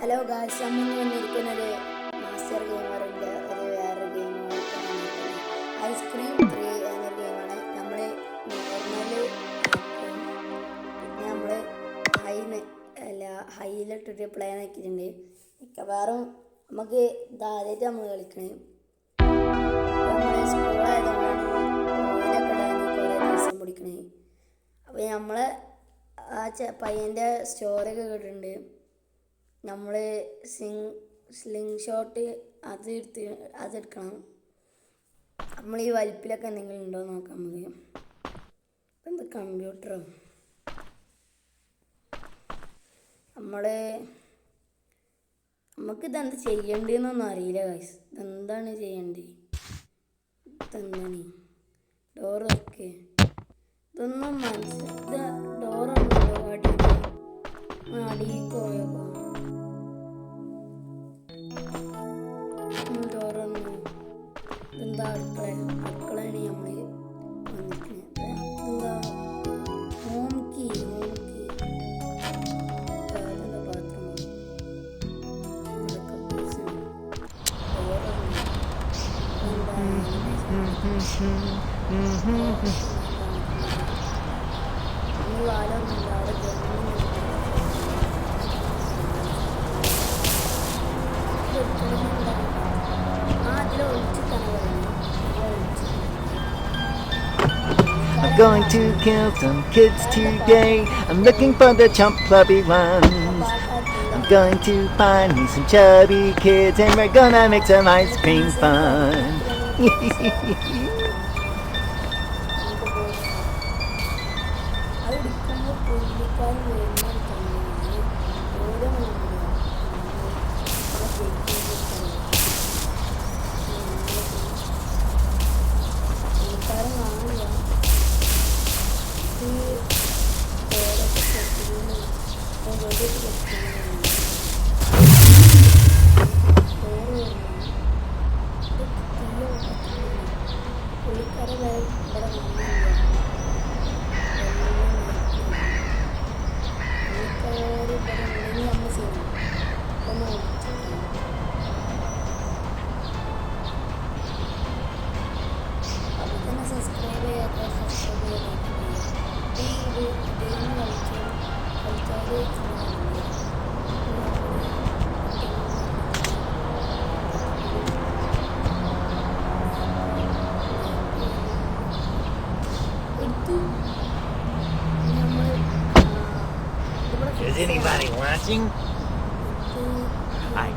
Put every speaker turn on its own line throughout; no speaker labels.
Hello guys, നമ്മൾ വന്നിരിക്കുന്നത് master ഗെയിമറിൻ്റെ ഒരു വേറൊരു ഗെയിമായിട്ടാണ്. ഐസ്ക്രീം 3 എന്നൊരു ഗെയിമാണ്. നമ്മൾ നോർമൽ പിന്നെ നമ്മൾ ഹൈയിലിട്ടിട്ട് പ്ലേ ആക്കിയിട്ടുണ്ട്. മിക്കവാറും നമുക്ക് ഇതാദ്യമായിട്ട് നമ്മൾ കളിക്കണേ. നമ്മൾ സ്കൂളായതുകൊണ്ടാണ് ഓയിലൊക്കെ ഇടാൻ കുറേ ദിവസം പിടിക്കണേ. അപ്പോൾ നമ്മൾ ആ പയ്യൻ്റെ സ്റ്റോറിയൊക്കെ കേട്ടിട്ടുണ്ട്. നമ്മൾ സ്ലിംഗ് ഷോട്ട് അതെടുക്കണം. നമ്മൾ ഈ വലിപ്പിലൊക്കെ എന്തെങ്കിലും ഉണ്ടോ നോക്കാം. നമുക്ക് എന്ത് കമ്പ്യൂട്ടറോ നമുക്കിതെന്ത് ചെയ്യേണ്ടതെന്നൊന്നും അറിയില്ല ഗൈസ്. ഇതെന്താണ് ചെയ്യേണ്ടത്? ഇതെന്താണ് ഡോറൊക്കെ ഇതൊന്നും ഇത് ഡോറുണ്ടല്ലോ അടിയിൽ പോയപ്പോ ഡോറൊന്നും ഇതെന്താ അടുക്കളയാണ് നമ്മൾ വന്നിരിക്കുന്നത്. ഇതെന്താ ഹോം കീ അതെന്താ ബാത്റൂം വാലൊന്നുമില്ല. അവിടെ
I'm going to kill some kids today. I'm looking for the chump chubby ones. I'm going to find me some chubby kids and we're gonna make some ice cream fun. Is anybody watching? Hi.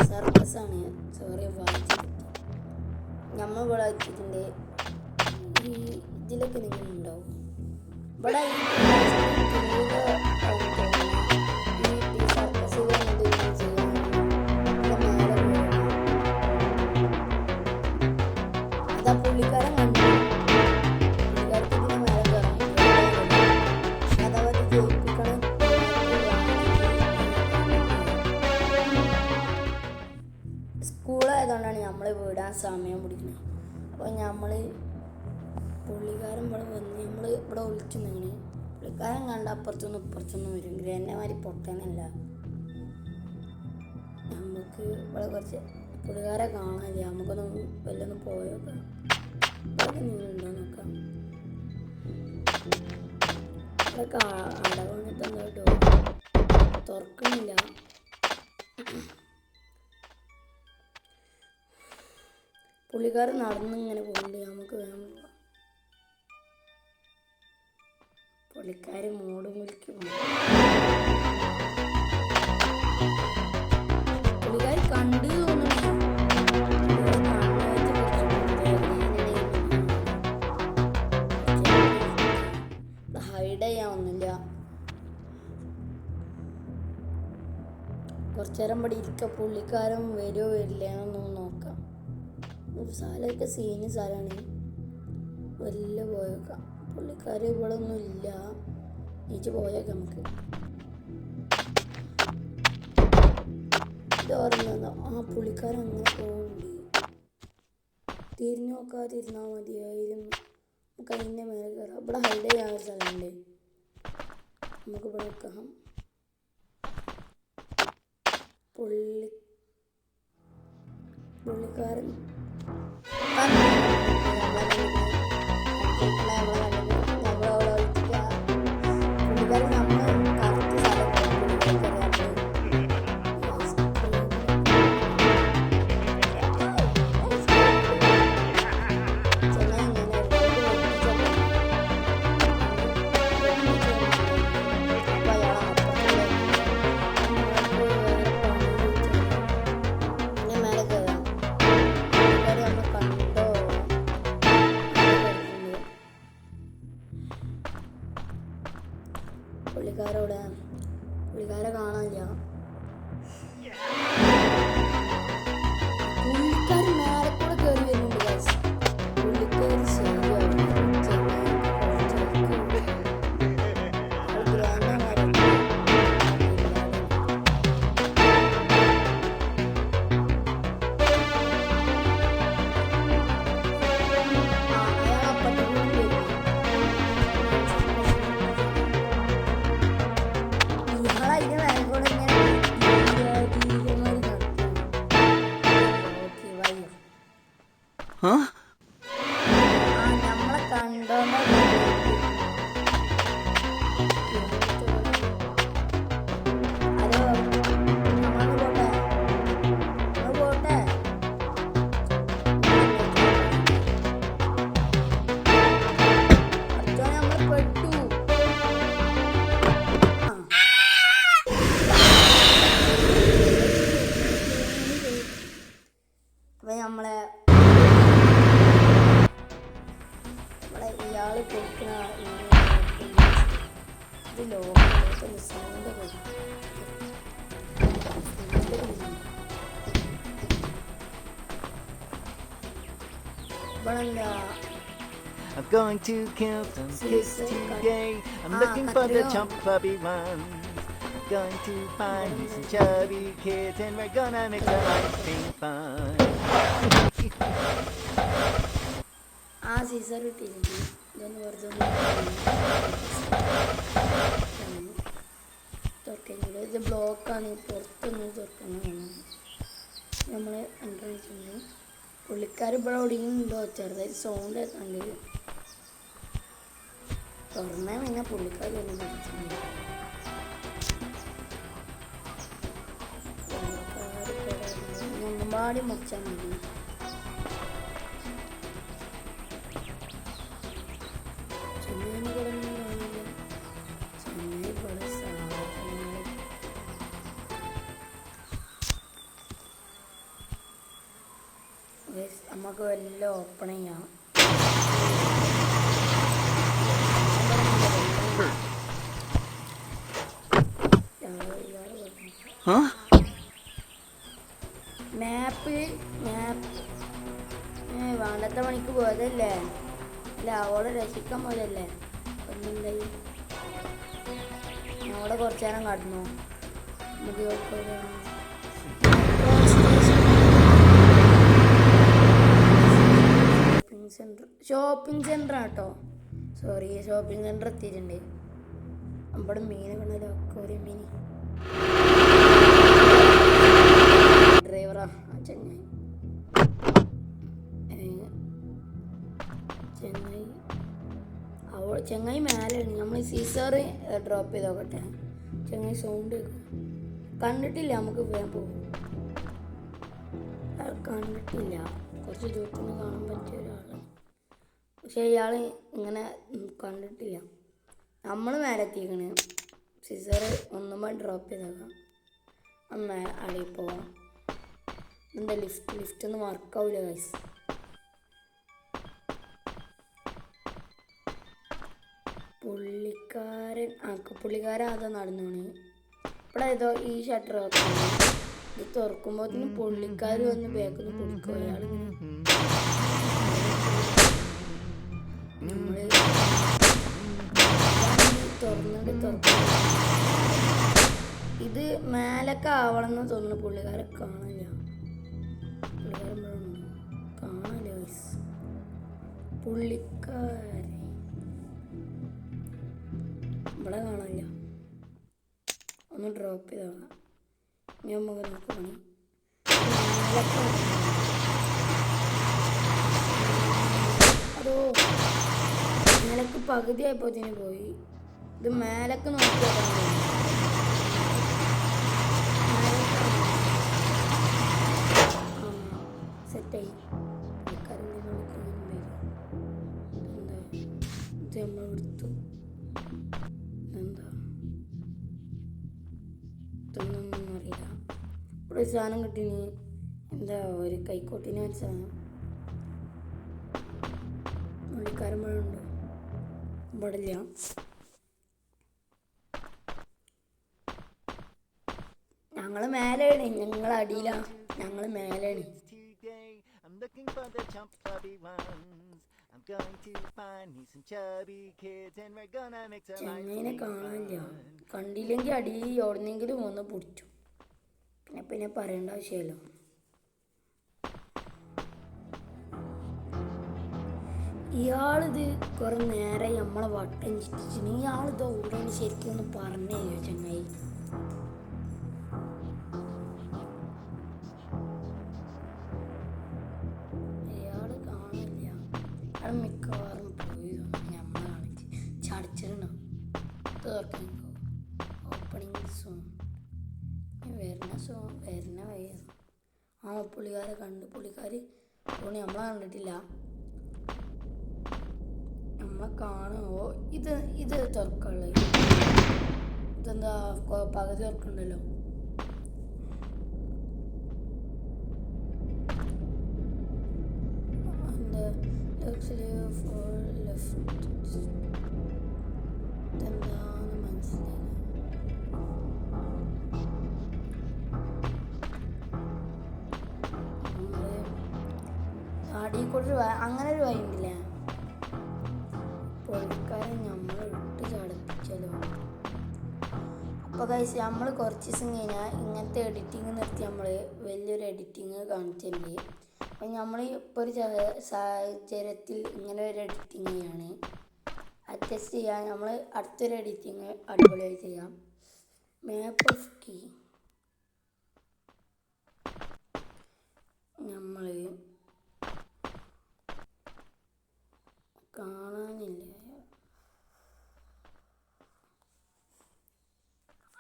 സർക്കസാണ്. Sorry, വായിച്ചിട്ട് നമ്മൾ ഇവിടെ വെച്ചിട്ടുണ്ട്. ഈ ഇതിലൊക്കെ നിങ്ങൾ ഉണ്ടാവും. ഇവിടെ അതാ പുള്ളിക്കാരൻ കണ്ടു. പുള്ളിക്കാർക്ക് ഇതിന് മേലെ കയറാം. അതവർ ജയിപ്പിക്കണം. സ്കൂളായതുകൊണ്ടാണ് നമ്മൾ വിടാൻ സമയം പിടിക്കുന്നത്. അപ്പോൾ പുള്ളിക്കാരൻ ഇവിടെ വന്ന് നമ്മൾ ഇവിടെ ഒളിച്ചു നിങ്ങനെ പുള്ളിക്കാരൻ കണ്ട അപ്പുറത്തുനിന്ന് ഇപ്പുറത്തുനിന്ന് വരും. ഗ്രനമാതിരി പൊട്ടാനല്ല. നമുക്ക് ഇവിടെ കുറച്ച് പുള്ളിക്കാരെ കാണാനില്ല. നമുക്കൊന്നും വല്ലൊന്നും പോയോക്കാം. ഇവിടെ നിങ്ങളുണ്ടോ നോക്കാം. ഇവിടെ അടവന്നിട്ട് എന്താ ഡോർ തുറക്കണില്ല. പുള്ളിക്കാരൻ നടന്നിങ്ങനെ പോകുന്നുണ്ട്. നമുക്ക് വേണം പോവാം. പുള്ളിക്കാരൻ മോടും വിളിക്കും. പുള്ളിക്കാർ കണ്ടു തോന്നുന്നു. ഹൈഡ് ചെയ്യാവുന്നില്ല. കുറച്ചു നേരം ഇവിടെ ഇരിക്കുക. പുള്ളിക്കാരൻ വരുമോ വരില്ല എന്നൊന്ന് നോക്കാം. സ്ഥലമൊക്കെ സീന് സ്ഥലമാണ്. വലിയ പോയേക്കാം. പുള്ളിക്കാർ ഇവിടെ ഒന്നും ഇല്ല. നീച്ച് പോയേക്കാം നമുക്ക്. ഇതോർന്നോ ആ പുള്ളിക്കാരൻ അങ്ങനെ പോകുന്നുണ്ട്. തിരിഞ്ഞു നോക്കാതിരുന്നാൽ മതിയായിരുന്നു. നമുക്ക് അതിൻ്റെ മേലെ കയറാം. ഇവിടെ ഹൈഡ് ചെയ്യാൻ ഒരു സ്ഥലമുണ്ട്. നമുക്ക് ഇവിടെ നിൽക്കാം. പുള്ളിക്കാരൻ പുള്ളിക്കാരൻ നമ്മൾ കറക്റ്റ് പുള്ളിക്കാരെ കാണാനില്ല. പുള്ളിക്കാർ മേലെ കൂടെ കയറി വരുന്നുണ്ട് ഗൈസ്. പുള്ളിക്കാർ ശരിയാവും. നമ്മളെ കണ്ടോണ്ട് ഹലോ നമ്മള് പോട്ടെ അച്ഛനെ നമ്മൾ പെട്ടു. അപ്പൊ നമ്മളെ ഇയാള് കൊടുക്കുന്ന ഇത് ലോകം സൗണ്ട് ഇവിടെ
I'm going to kill some kids today. I'm looking for the chump puppy ones. I'm going to find me some chubby kids and we're gonna make the life be fun.
ആ Caesar കിട്ടിയില്ലെങ്കിൽ ഇതൊന്ന് വെറുതെ തുറക്കില്ല. ഇത് ബ്ലോക്കാണ്. പുറത്തൊന്നും തുറക്കണം. നമ്മൾ എൻട്രൻസ് പുള്ളിക്കാർ ഇവിടെ ഒടിയുന്നുണ്ടോ ചെറുതായിട്ട് സൗണ്ട് കണ്ട് തുറന്നാൽ പിന്നെ പുള്ളിക്കാർ തന്നെ പഠിച്ചിട്ടുണ്ട്. ഒന്നുപാടി മുറിച്ചാൽ മതി. നമുക്ക് വല്ല ഓപ്പൺ ചെയ്യാം. മാപ്പ് വേണ്ടത്തെ പണിക്ക് പോയതല്ലേ. അല്ല അവളെ രക്ഷിക്കാൻ പോയതല്ലേ. ഒന്നുണ്ടായി ഞാൻ അവിടെ കുറച്ചു നേരം കടന്നു. നമുക്ക് ഷോപ്പിംഗ് സെൻറ്റർ ആട്ടോ. സോറി, ഷോപ്പിംഗ് സെൻറ്റർ എത്തിയിട്ടുണ്ട്. നമ്മുടെ മീൻ കണ്ടല്ലോ. ഒരു മീൻ ഡ്രൈവറാ ചെങ്ങായി. ചെങ്ങായി മേലെയാണ്. നമ്മൾ സീസർ ഡ്രോപ്പ് ചെയ്ത് നോക്കട്ടെ. ചെങ്ങായി സൗണ്ട് കണ്ടിട്ടില്ല. നമുക്ക് വേഗം പോകും. കണ്ടിട്ടില്ല. കുറച്ച് ദൂരത്തിൽ നിന്ന് കാണാൻ പറ്റിയ ഒരാളാണ്. പക്ഷേ ഇയാൾ ഇങ്ങനെ കണ്ടിട്ടില്ല. നമ്മൾ മേലെ എത്തിക്കണ്. സീസർ ഒന്നുമ്പോൾ ഡ്രോപ്പ് ചെയ്തേക്കാം. അമ്മ അടിയിൽ പോവാം. എന്താ ലിഫ്റ്റ് ഒന്നും വർക്കാവില്ല ഗൈസ്. പുള്ളിക്കാരൻ അതാ നടന്നു. ഇവിടെ ഏതോ ഈ ഷട്ടർ വെക്കണം. ഇത് തുറക്കുമ്പോഴത്തേനും പുള്ളിക്കാർ വന്ന് ബാക്കിൽ നിന്ന് പൊടിക്കും. അയാളിങ്ങനെ നമ്മള് തുറക്കും. ഇത് മേലൊക്കെ ആവണമെന്ന് തോന്നുന്നു. പുള്ളിക്കാരെ കാണില്ല. കാണില്ല വയസ്സ് പുള്ളിക്കാരെ ഇവിടെ കാണില്ല. ഒന്ന് ഡ്രോപ്പ് ചെയ്താൽ ഞാൻ നമുക്ക് നോക്കുകയാണ്. അതോ മേലക്ക് പകുതി ആയപ്പോഴത്തേന് പോയി. ഇത് മേലക്ക് നോക്കിയാൽ സെറ്റായി. എന്താ ഇത് നമ്മൾ എടുത്തു. എന്താ ഇതൊന്നും അറിയില്ല. ഇവിടെ ഒരു സാധനം കിട്ടീനി. എന്താ ഒരു കൈക്കോട്ടിന് വെച്ച സാധനം. പുള്ളിക്കാരൻ മഴയുണ്ട് ഇവിടെ ഇല്ല. ഞങ്ങള് മേലെയാണ്. ഞങ്ങൾ അടിയിലാ. ഞങ്ങള് മേലെയാണ്.
I'm looking for the chump chubby ones. I'm going to find me some chubby kids and we're gonna make some
ചെങ്ങൈനെ കാണാനില്ല. കണ്ടില്ലെങ്കിൽ അടി എവിടെന്നെങ്കിലും ഒന്ന് പിടിച്ചു. പിന്നെ പറയേണ്ട ആവശ്യമല്ലോ. ഇയാളിത് കുറെ നേരെ നമ്മളെ വട്ടം ചിറ്റിച്ചു. ഇയാളിത് ഓടാൻ ശരിക്കും ഒന്ന് പറഞ്ഞേ ചെങ്ങായി. മിക്കവാറും പോയി നമ്മളാണ് ചടച്ചിട്ടുണ്ടാവും. തുറക്കുമ്പോൾ ഓപ്പണിങ് സോങ് വരുന്ന വയ്യായിരുന്നു. പുള്ളിക്കാരെ കണ്ട്. പുള്ളിക്കാർ പോണി നമ്മളെ കണ്ടിട്ടില്ല. നമ്മളെ കാണുമോ? ഇത് തുറക്കുള്ളത്. ഇതെന്താ പകുതി തുറക്കുന്നുണ്ടല്ലോ. ഇതെന്താന്ന് മനസ്സിലായില്ല. അടിക്കൂടെ അങ്ങനെ ഒരു വഴിയില്ലേ. പുള്ളിക്കാരൻ നമ്മൾ ഇട്ട് ചടപ്പിച്ചല്ലോ. അപ്പോൾ കഴിച്ച് നമ്മൾ കുറച്ച് ദിവസം കഴിഞ്ഞാൽ ഇങ്ങനത്തെ എഡിറ്റിങ് നിർത്തി നമ്മൾ വലിയൊരു എഡിറ്റിങ് കാണിച്ചിട്ടുണ്ട്. അപ്പം നമ്മൾ ഇപ്പോൾ ഒരു സാഹചര്യത്തിൽ ഇങ്ങനെ ഒരു എഡിറ്റിങ് ചെയ്യാണ്. അഡ്ജസ്റ്റ് ചെയ്യാൻ നമ്മൾ അടുത്തൊരു എഡിറ്റിങ് അടിപൊളിയായി ചെയ്യാം. മാപ്പ് ഓഫ് കീ നമ്മൾ കാണാനില്ല.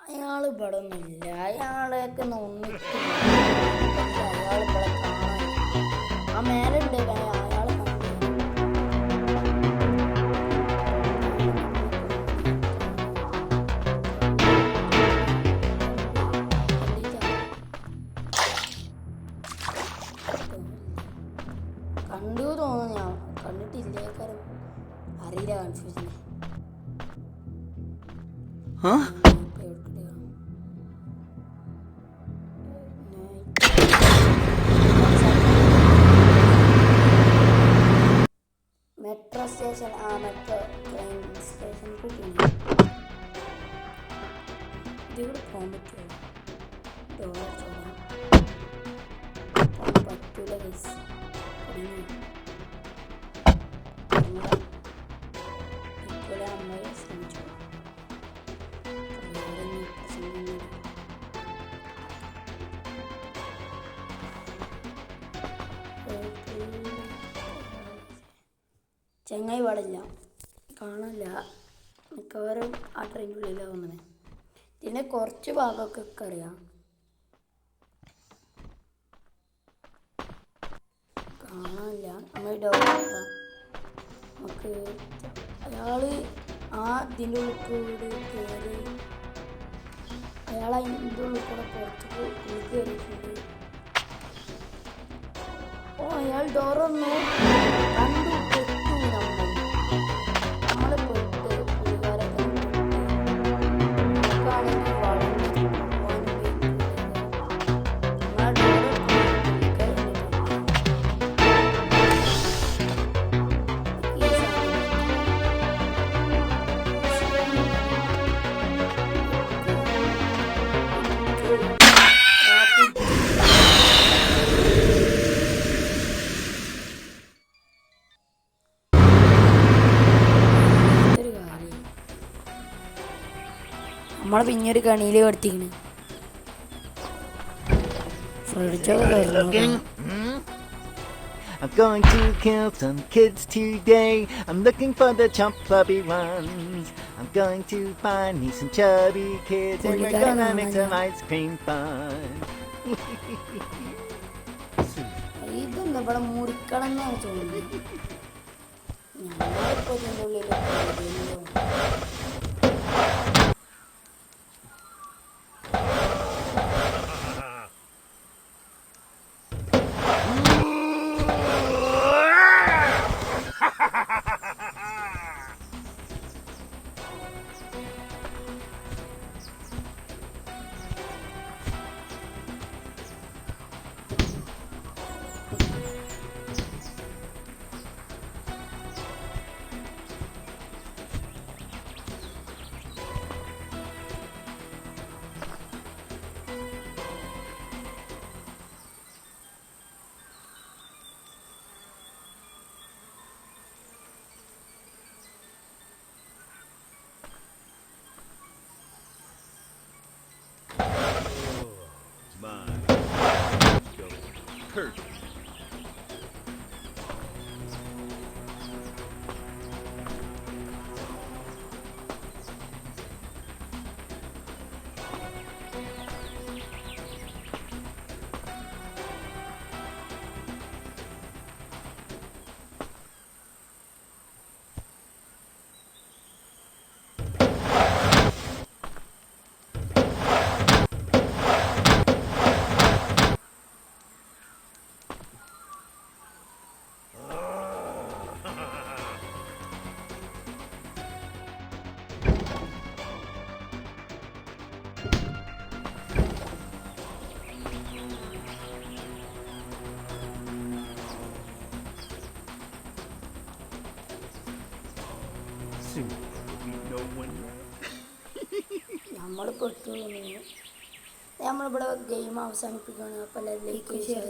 അയാൾ ഇവിടെ ഒന്നുമില്ല. അയാളെയൊക്കെ ഒന്നിട്ട് അയാൾ ഇവിടെ കാണാൻ ആ മേലുണ്ട്. അയാൾ കണ്ടു തോന്നുന്നു. ഞാൻ കണ്ടിട്ടില്ലേക്കാരം അറിയില്ല. Confusion. Metro station. Metro train station കൂട്ടി ഇതിവിടെ പോകാൻ പറ്റുമോ? ഡോർ പറ്റൂല ഗൈസ്. ഇപ്പോഴെ അമ്മ ശ്രമിച്ചു. ചെങ്ങായി പാടില്ല. കാണില്ല. മിക്കവാറും ആ ട്രെയിനിൻ്റെ ഉള്ളിലാവുന്നത്. ഇതിൻ്റെ കുറച്ച് ഭാഗമൊക്കെ അറിയാം. കാണാനില്ല. നമ്മൾ ഡോർ നമുക്ക് അയാൾ ഇതിൻ്റെ ഉള്ളിൽ കൂടെ കയറി. അയാൾ അതിൻ്റെ ഉള്ളിൽ കൂടെ പുറത്തേക്ക് കയറിയിട്ടുണ്ട്. അയാൾ ഡോറൊന്നു കണ്ടു പെട്ടു. നമ്മൾ പെട്ട് പുള്ളിക്കാരൊക്കെ നമുക്കാണെങ്കിൽ വളർന്ന് പോകാൻ നമ്മളെ പിന്നൊരു കണിയിൽ കടത്തിക്കണ്. ഫ്രിഡ്ജൊക്കെ തുറന്നു.
I'm going to kill some kids today. I'm looking for the chump clubby ones. I'm going to find me some chubby kids and we're gonna make some ice cream fun.
ഇതൊന്നും ഇവിടെ മുറിക്കണം എന്നാണ് തോന്നുന്നത്. ഞങ്ങളിപ്പോ ഇതിൻ്റെ ഉള്ളിൽ
Perfect. Soon there will be no one left.
നമ്മൾ പെട്ടു. നമ്മളിവിടെ ഗെയിം അവസാനിപ്പിക്കുകയാണ്. അപ്പോൾ ലൈക്ക് ഷെയർ